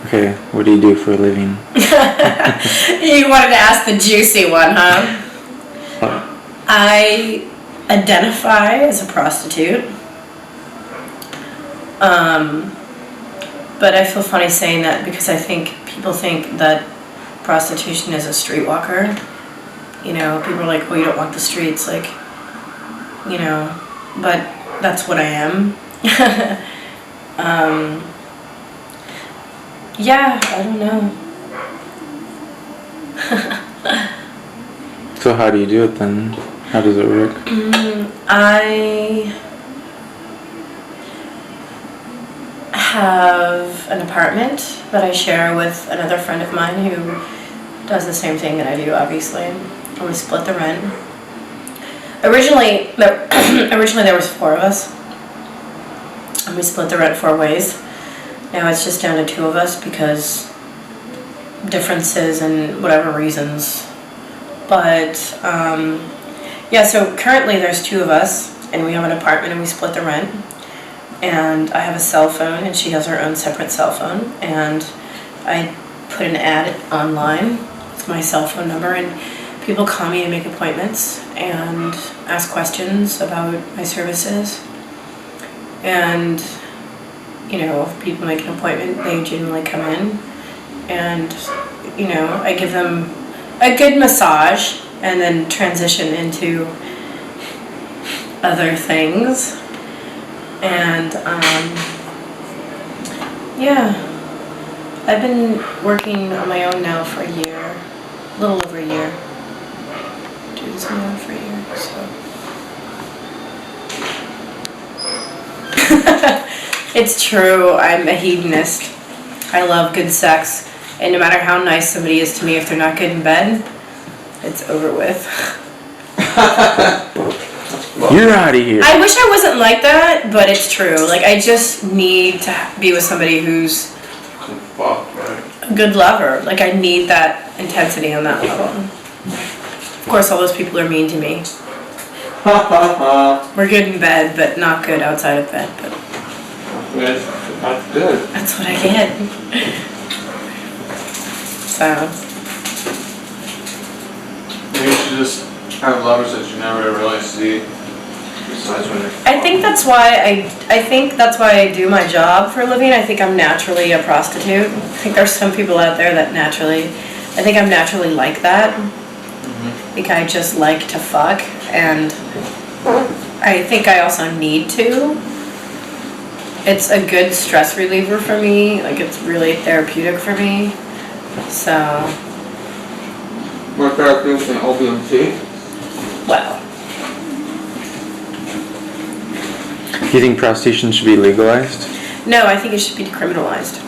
Okay, what do you do for a living? You wanted to ask the juicy one, huh? I identify as a prostitute. But I feel funny saying that because I think people think that prostitution is a streetwalker. You know, people are like, well, you don't walk the streets, like, you know, but that's what I am. Yeah, I don't know. So how do you do it then? How does it work? I have an apartment that I share with another friend of mine who does the same thing that I do, obviously. And we split the rent. Originally there was 4 of us, and we split the rent 4 ways. Now it's just down to 2 of us because differences and whatever reasons. But yeah, so currently there's 2 of us, and we have an apartment and we split the rent. And I have a cell phone and she has her own separate cell phone, and I put an ad online. It's my cell phone number, and people call me to make appointments and ask questions about my services. And you know, if people make an appointment, they generally come in, and you know, I give them a good massage and then transition into other things. And yeah, I've been working on my own now for a year, a little over a year. Doing this on my own for a year, so. It's true, I'm a hedonist. I love good sex, and no matter how nice somebody is to me, if they're not good in bed, it's over with. You're out of here. I wish I wasn't like that, but it's true. Like, I just need to be with somebody who's a good lover. Like, I need that intensity on that level. Of course, all those people are mean to me. We're good in bed, but not good outside of bed. But That's good. that's what I get. So. Maybe you should just have lovers that you never really see. Besides when I think that's why I do my job for a living. I think I'm naturally a prostitute. I think there's some people out there that I think I'm naturally like that. I think I just like to fuck, and I think I also need to. It's a good stress reliever for me. Like, it's really therapeutic for me. So. more therapeutic than opium tea? Well. Do you think prostitution should be legalized? No, I think it should be decriminalized.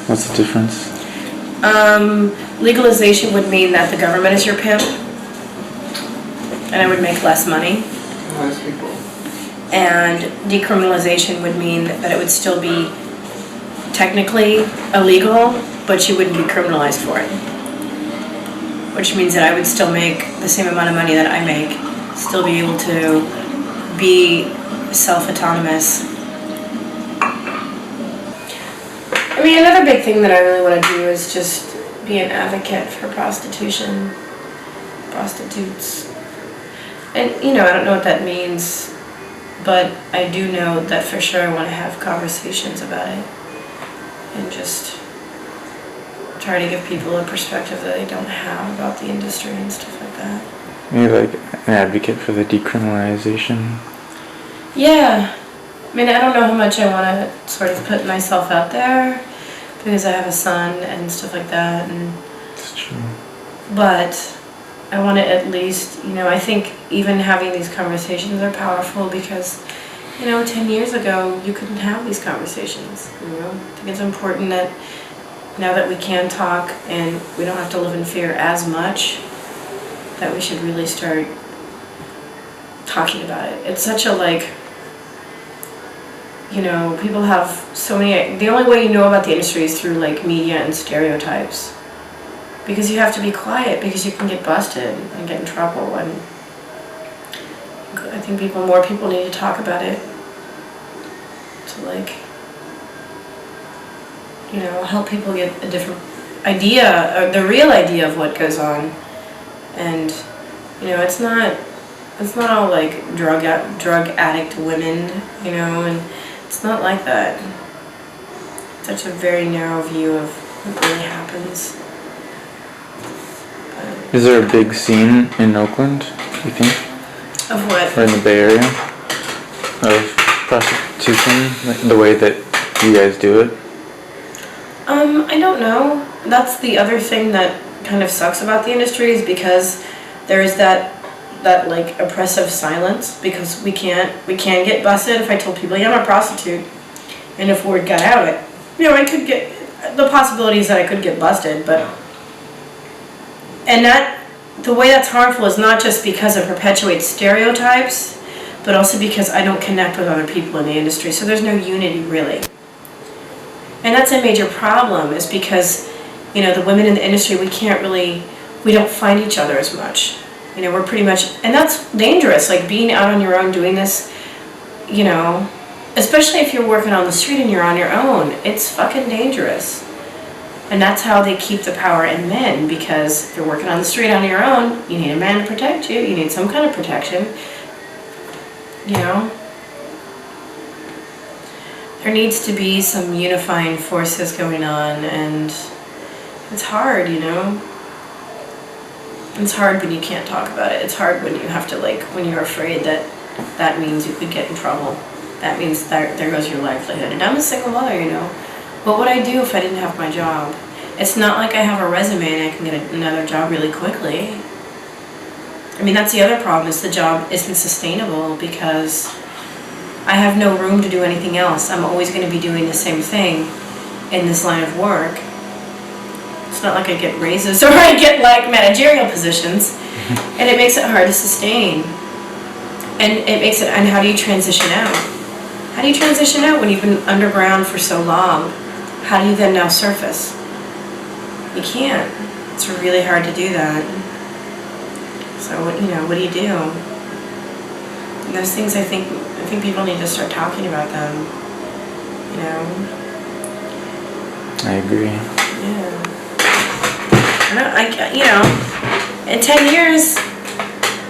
What's the difference? Legalization would mean that the government is your pimp, and I would make less money. Nice people. And decriminalization would mean that it would still be technically illegal, but you wouldn't be criminalized for it. Which means that I would still make the same amount of money that I make, still be able to be self-autonomous. I mean, another big thing that I really want to do is just be an advocate for prostitution, prostitutes. And, you know, I don't know what that means, but I do know that for sure I want to have conversations about it and just try to give people a perspective that they don't have about the industry and stuff like that. Maybe like an advocate for the decriminalization. Yeah. I mean, I don't know how much I want to sort of put myself out there because I have a son and stuff like that. And It's true. but I want to at least, you know, I think even having these conversations are powerful because, you know, 10 years ago, you couldn't have these conversations, you know. I think it's important that now that we can talk and we don't have to live in fear as much, that we should really start talking about it. It's such a, like, you know, people have so many, the only way you know about the industry is through, like, media and stereotypes. Because you have to be quiet because you can get busted and get in trouble, and I think more people need to talk about it. to like, you know, help people get a different idea, or the real idea of what goes on. And, you know, it's not all like drug addict women, you know, and it's not like that. Such a very narrow view of what really happens. Is there a big scene in Oakland, do you think? Of what? Or in the Bay Area? Of prostitution? Like the way that you guys do it? I don't know. That's the other thing that kind of sucks about the industry, is because there is that like oppressive silence, because we can get busted. If I told people, yeah, I'm a prostitute, and if word got out, you know, I could get, the possibilities that I could get busted, but, and that, the way that's harmful is not just because it perpetuates stereotypes, but also because I don't connect with other people in the industry, so there's no unity really. And that's a major problem, is because, you know, the women in the industry, we don't find each other as much. You know, we're pretty much, and that's dangerous, like being out on your own doing this, you know, especially if you're working on the street and you're on your own, it's fucking dangerous. And that's how they keep the power in men, because if you're working on the street on your own, you need a man to protect you, you need some kind of protection, you know. There needs to be some unifying forces going on, and it's hard, you know. It's hard when you can't talk about it. It's hard when you have to, like, when you're afraid that means you could get in trouble. That means there goes your livelihood. And I'm a single mother, you know. What would I do if I didn't have my job? It's not like I have a resume and I can get another job really quickly. I mean, that's the other problem, is the job isn't sustainable, because I have no room to do anything else. I'm always going to be doing the same thing in this line of work. It's not like I get raises or I get like managerial positions, and it makes it hard to sustain. And it makes it, and how do you transition out? How do you transition out when you've been underground for so long? How do you then now surface? You can't. It's really hard to do that. So what, you know, what do you do? And those things, I think people need to start talking about them. You know. I agree. Yeah. You know, in 10 years,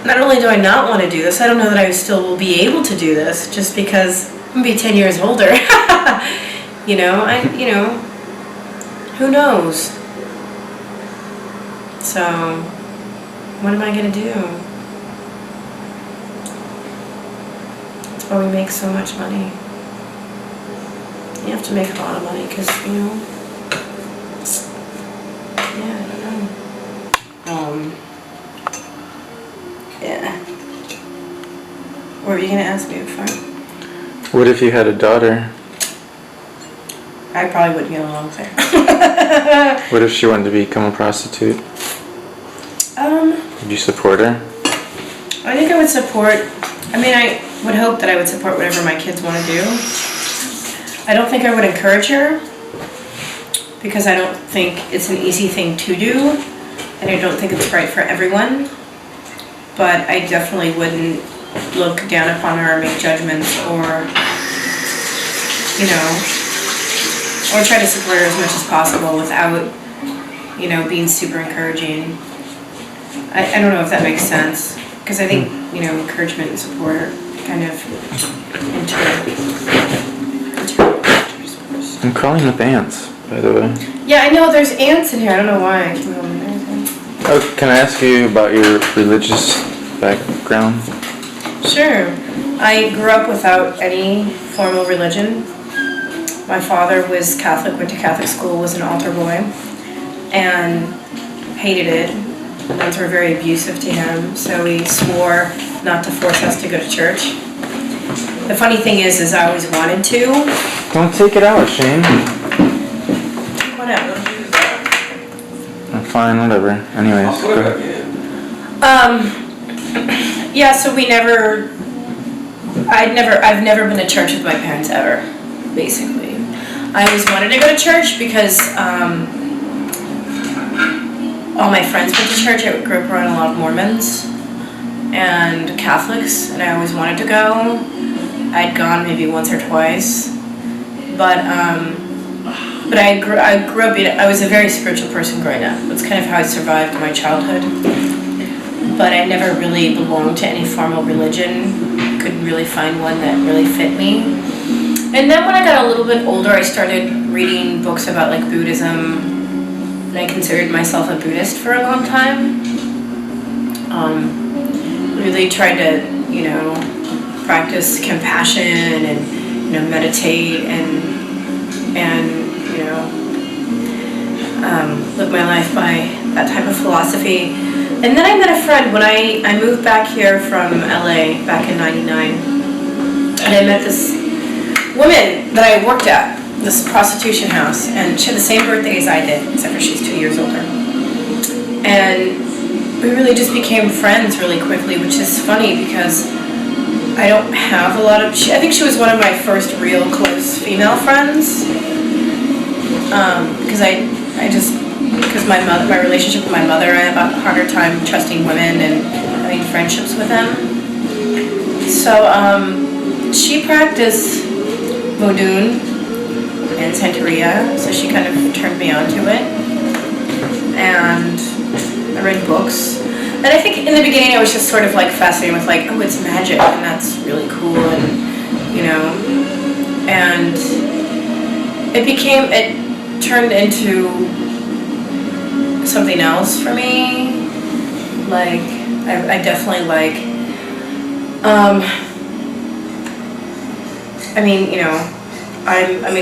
not only do I not want to do this, I don't know that I still will be able to do this, just because I'm gonna be 10 years older. You know, who knows? So, what am I gonna do? That's why we make so much money. You have to make a lot of money, because, you know, yeah, I don't know. Yeah. What were you gonna ask me before? What if you had a daughter? I probably wouldn't get along with her. What if she wanted to become a prostitute? Would you support her? I think I would support, I mean, I would hope that I would support whatever my kids want to do. I don't think I would encourage her, because I don't think it's an easy thing to do, and I don't think it's right for everyone. But I definitely wouldn't look down upon her or make judgments, or, you know, or try to support her as much as possible without, you know, being super encouraging. I don't know if that makes sense, because I think, you know, encouragement and support are kind of I'm crawling with ants, by the way. Yeah, I know, there's ants in here. I don't know why. I came home and everything. Oh, can I ask you about your religious background? Sure. I grew up without any formal religion. My father was Catholic, went to Catholic school, was an altar boy, and hated it. Nuns were very abusive to him, so he swore not to force us to go to church. The funny thing is I always wanted to. Don't take it out, Shane. Whatever. I'm fine, whatever. Anyways, go ahead. Yeah, so I've never been to church with my parents ever, basically. I always wanted to go to church because all my friends went to church. I grew up around a lot of Mormons and Catholics, and I always wanted to go. I'd gone maybe once or twice, But I grew up, I was a very spiritual person growing up. It's kind of how I survived my childhood. But I never really belonged to any formal religion. Couldn't really find one that really fit me. And then when I got a little bit older, I started reading books about like Buddhism. And I considered myself a Buddhist for a long time. Really tried to, practice compassion and, meditate and live my life by that type of philosophy. And then I met a friend when I moved back here from LA back in '99. And I met this woman that I worked at, this prostitution house, and she had the same birthday as I did, except for she's 2 years older. And we really just became friends really quickly, which is funny because I don't have a lot of, I think she was one of my first real close female friends. Because my relationship with my mother, I had a harder time trusting women and having friendships with them. So she practiced Vodun and Santeria, so she kind of turned me on to it. And I read books. And I think in the beginning I was just sort of like fascinated with like, oh, it's magic and that's really cool and it turned into something else for me. Like, I definitely like,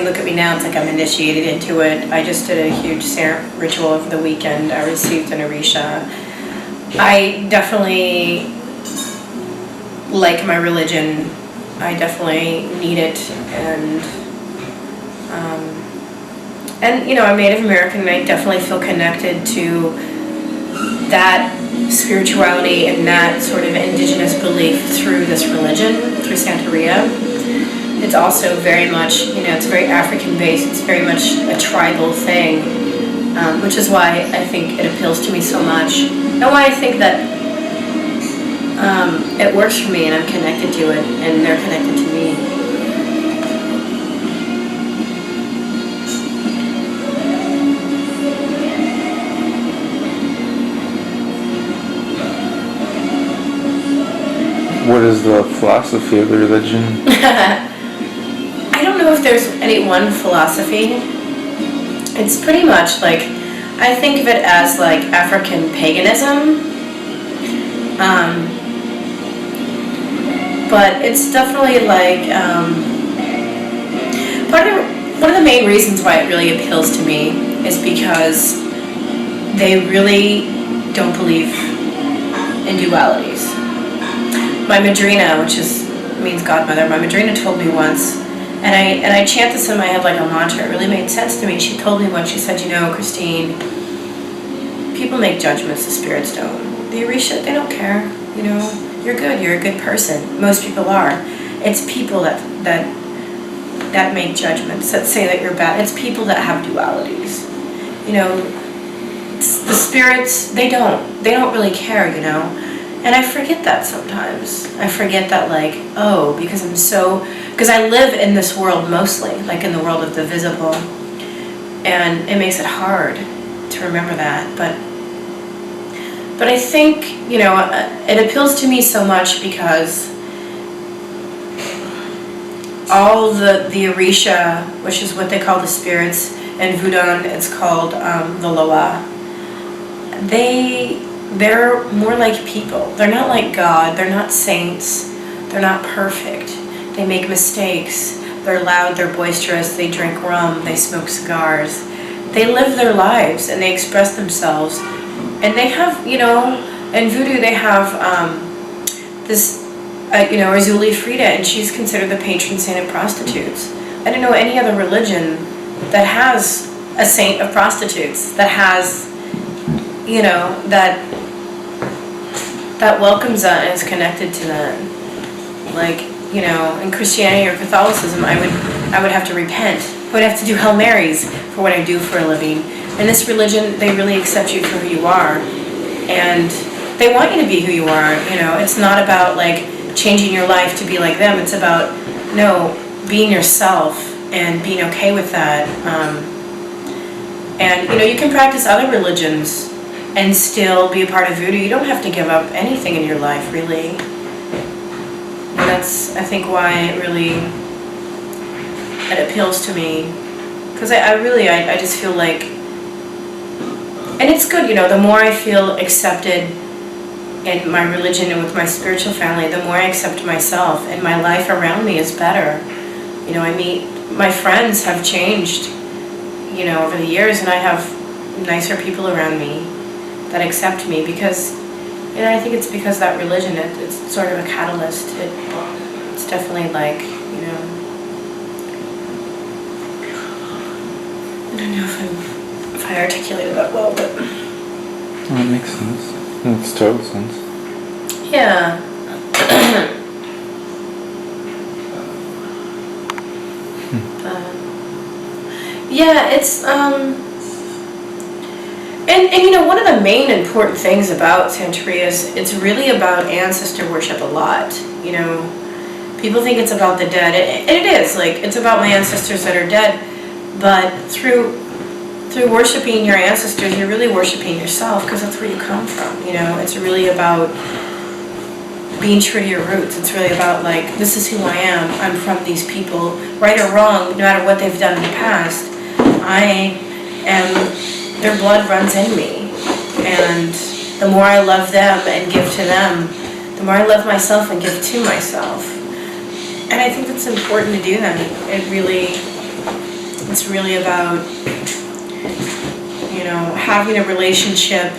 look at me now, it's like I'm initiated into it. I just did a huge ritual over the weekend. I received an Orisha. I definitely like my religion. I definitely need it, and I'm Native American, and I definitely feel connected to that spirituality and that sort of indigenous belief through this religion, through Santeria. It's also very much, it's very African-based. It's very much a tribal thing, which is why I think it appeals to me so much, and why I think that it works for me, and I'm connected to it, and they're connected to me. What is the philosophy of the religion? I don't know if there's any one philosophy. It's pretty much like, I think of it as like African paganism. But it's definitely like, one of the main reasons why it really appeals to me is because they really don't believe in dualities. My madrina, which means godmother, my madrina told me once, and I chant this in my head like a mantra. It really made sense to me. She told me once, she said, Christine, people make judgments, the spirits don't. The Orisha, they don't care, You're good, you're a good person. Most people are. It's people that make judgments, that say that you're bad. It's people that have dualities. The spirits, they don't really care, And I forget that sometimes. I forget that because I live in this world mostly, like in the world of the visible. And it makes it hard to remember that. But I think, it appeals to me so much because all the Orisha, which is what they call the spirits, and Voodoo, it's called the Loa, they're more like people. They're not like God. They're not saints. They're not perfect. They make mistakes. They're loud. They're boisterous. They drink rum. They smoke cigars. They live their lives and they express themselves. And they have, in Voodoo they have this, Razuli Frida, and she's considered the patron saint of prostitutes. I don't know any other religion that has a saint of prostitutes, that has, that welcomes that and is connected to that. Like, in Christianity or Catholicism, I would have to repent. I would have to do Hail Marys for what I do for a living. In this religion, they really accept you for who you are, and they want you to be who you are. It's not about like changing your life to be like them. It's about being yourself and being okay with that. And you can practice other religions and still be a part of voodoo. You don't have to give up anything in your life, really. And that's, I think, why it appeals to me. Because I just feel like, and it's good, the more I feel accepted in my religion and with my spiritual family, the more I accept myself, and my life around me is better. My friends have changed, over the years, and I have nicer people around me that accept me because, I think it's because that religion, it's sort of a catalyst. It's definitely like, I don't know if I articulated that well, but... That makes sense. Makes total sense. Yeah. Yeah, it's, and one of the main important things about Santeria is it's really about ancestor worship a lot, People think it's about the dead, and it is, like, it's about my ancestors that are dead, but through worshiping your ancestors, you're really worshiping yourself, because that's where you come from, It's really about being true to your roots. It's really about, like, this is who I am. I'm from these people, right or wrong, no matter what they've done in the past. Their blood runs in me, and the more I love them and give to them, the more I love myself and give to myself. And I think it's important to do that. It's really about, having a relationship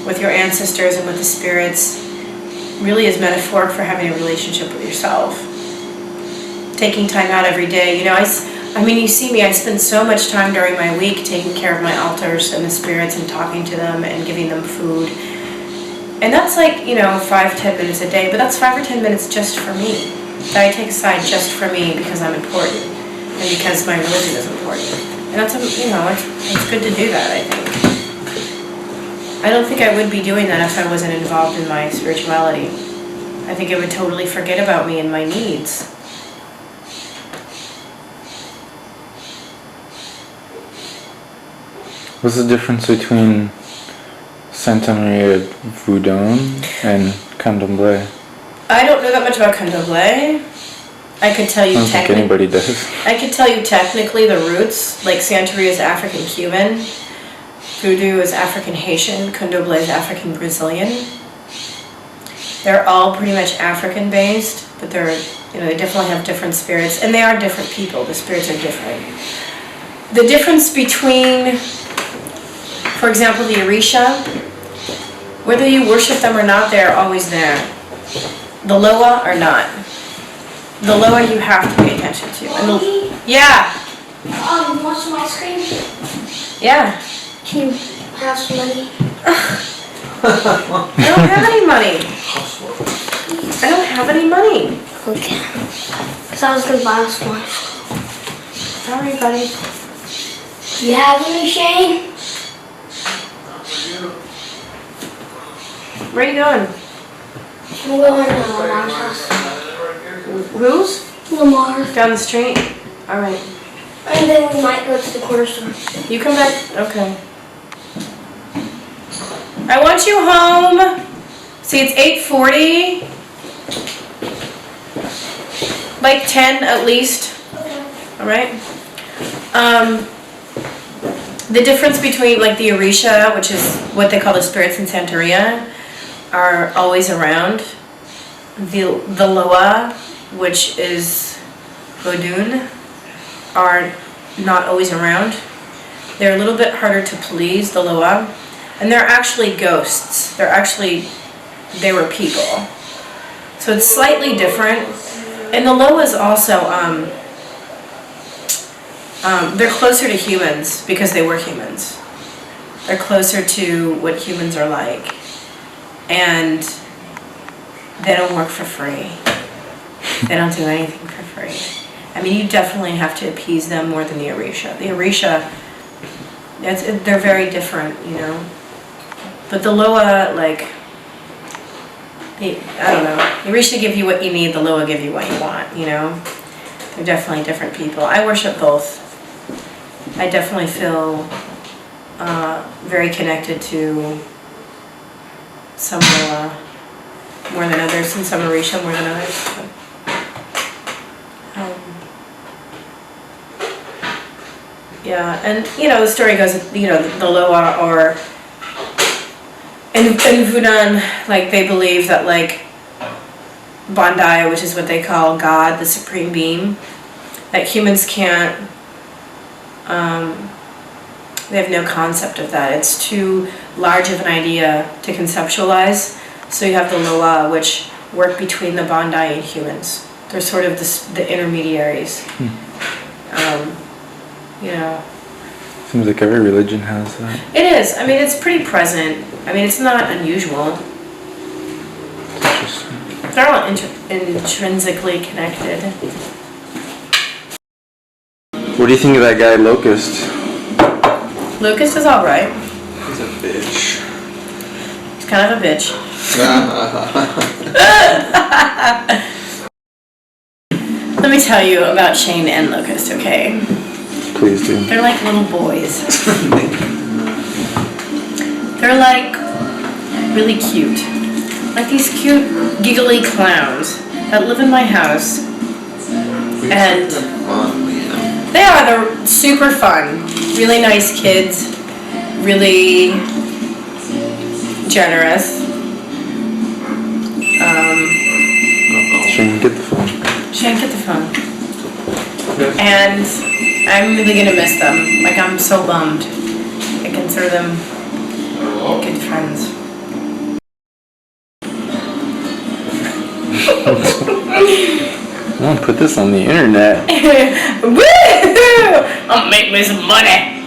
with your ancestors and with the spirits really is metaphoric for having a relationship with yourself. Taking time out every day. You see me, I spend so much time during my week taking care of my altars and the spirits and talking to them and giving them food. And that's like, 5-10 minutes a day, but that's 5 or 10 minutes just for me. That I take aside just for me because I'm important and because my religion is important. And that's, it's good to do that, I think. I don't think I would be doing that if I wasn't involved in my spirituality. I think it would totally forget about me and my needs. What's the difference between Santa Maria Voodoo and Candomblé? I don't know that much about Candomblé. I could tell you I don't think anybody does. I could tell you technically the roots, like Santeria is African-Cuban, Voodoo is African-Haitian, Candomblé is African-Brazilian. They're all pretty much African-based, but they definitely have different spirits, and they are different people. The spirits are different. The difference between, for example, the Orisha, whether you worship them or not, they're always there. The Loa are not. The Loa you have to pay attention to. And yeah. You want some ice cream? Yeah. Can you have some money? I don't have any money. I don't have any money. Okay. Because I was going to buy us one. Sorry, buddy. Do you have any, Shane? Where are you going? I'm going to Lamar's house. Whose? Lamar. Down the street? Alright. And then we might go to the corner store. You come back? Okay. I want you home. See, it's 8:40. Like 10 at least. Alright? The difference between like the Orisha, which is what they call the spirits in Santeria, are always around. The Loa, which is Vodun, are not always around. They're a little bit harder to please, the Loa, and they're actually ghosts. They were people. So it's slightly different. And the Loas also, they're closer to humans because they were humans. They're closer to what humans are like. And they don't work for free. They don't do anything for free. I mean, you definitely have to appease them more than the Orisha. The Orisha, they're very different, But the Loa, like, I don't know. The Orisha give you what you need, the Loa give you what you want, They're definitely different people. I worship both. I definitely feel very connected to some more than others, and some Orisha more than others. Yeah, and the story goes, the Loa or in Funan, like they believe that like Bandaya, which is what they call God, the supreme being, that humans can't, they have no concept of that. It's too large of an idea to conceptualize. So you have the Loa, which work between the Bandai and humans. They're sort of the intermediaries. Seems like every religion has that. It is. I mean, it's pretty present. I mean, it's not unusual. Interesting. They're all intrinsically connected. What do you think of that guy, Locust? Lucas is all right. He's a bitch. He's kind of a bitch. Let me tell you about Shane and Locust, okay? Please do. They're like little boys. They're like really cute. Like these cute, giggly clowns that live in my house. And they're super fun. Really nice kids. Really generous. Shane, get the phone. Shane, get the phone. And I'm really gonna miss them. Like, I'm so bummed. I consider them good friends. I want to put this on the internet. Woo! I'll make me some money.